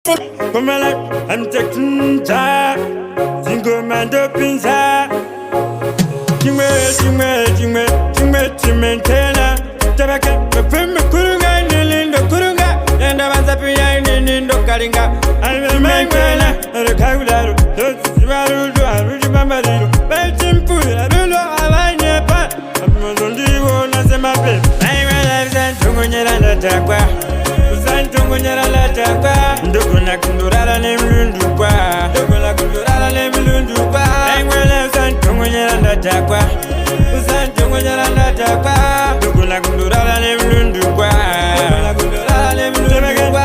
I'm taking time. Single man to pinza. Jimmy, Tabaka, the Pim Kurunga, Nilinda Kurunga, and I was up behind Nindo Karinga. I'm a man, and a Kagularo. I remember you. Belchim Pui, I don't know how I never. I'm on the one as a map. I'm Ndadhakwa. Ndadhakwa. Ndokuna kundurara nemlundukwa. Ndokuna kundurara nemlundukwa. Ndadhakwa. Ndadhakwa. Ndokuna kundurara nemlundukwa. Ndokuna kundurara nemlundukwa.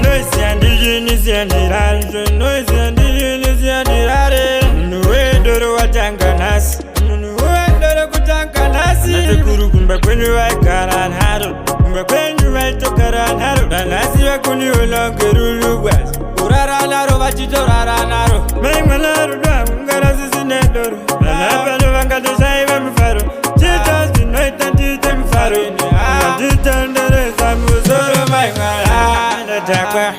Noise andijinisi andirare. Noise andijinisi andirare. Nuedoro watanganasi. Nuedoro kutanganasi. Natekuru kumba kwenye waikaran haro. Kwenyu waitokaran haro. Danasi wakuni ulongeru west. Urara naro vachitorara naro. Mengmalaro da ungarasi sinedoro. Nalapano vangadosaiva mfaro. Chitas dinoita ndite mfaro. Ndita ndereza muzoro maingala. Ndadhakwa.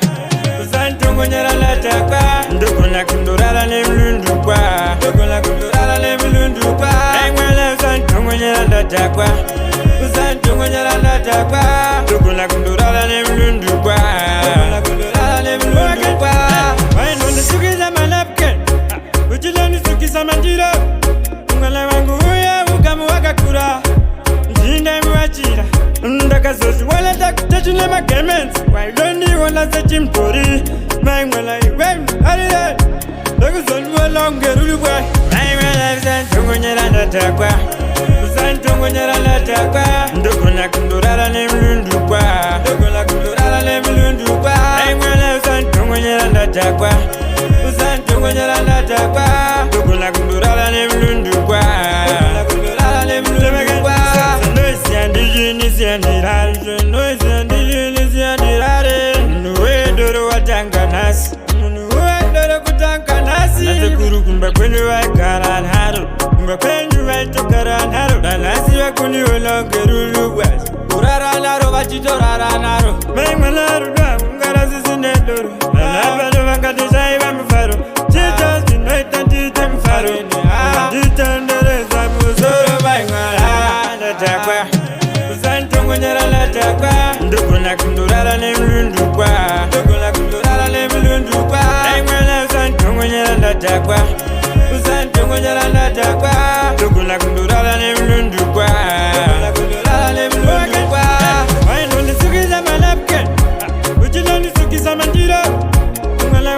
Uzantongonyera Ndadhakwa. Ndokuna kundurara nemlundukwa. Ndokuna kundurara nemlundukwa. Mengmala uzantongonyera Ndadhakwa. Uzantongonyera Ndadhakwa. Ndokuna kundurara nemlundukwa. Ndokuna kundurara nemlundukwa. Wainondisukisa manapken. Uchilondisukisa mandiro. Mwana wangu uya ukamu wakakura. Njinda mwachira. Ndakazozi wala takutachune magements. Why don't you wanna set him tori? Mwana iwe alile. Ndakuzoni walongerulubwe. Mwana uzantongonyera Ndadhakwa. Uzantongonyera Ndadhakwa. Ndokuna kundurara nemlundukwa. Ndokuna kundurara nemlundukwa. Mwana uzantongonyera Ndadhakwa. Uzantongonyera Ndadhakwa. Ndokuna kundurara nemlundukwa. Ndokuna kundurara nemlundukwa. Noise andijinisi andirare. Noise andijinisi andirare. Nuedoro watanganasi. Nuedoro kutanganasi. Natekuru kumba kwenye waikaran haro. Kumba kwenye waitokaran haro. Danasi wakuni ulongeru west. Urara naro vachitorara naro. Mengmalaro da ungarasi sinedoro. Nalapano vangadosaiva mfaro. Chitas dinoita ndite mfaro. Ndita ndereza muzoro maingala. Ndadhakwa. Uzantongonyera Ndadhakwa. Ndokuna kundurara nemlundukwa. Ndokuna kundurara nemlundukwa. Mengmala uzantongonyera Ndadhakwa. Uzantongonyera Ndadhakwa. Ndokuna kundurara nemlundukwa. Ndokuna kundurara nemlundukwa. Wainondisukisa manapken. Uchilondisukisa mandiro. Mwana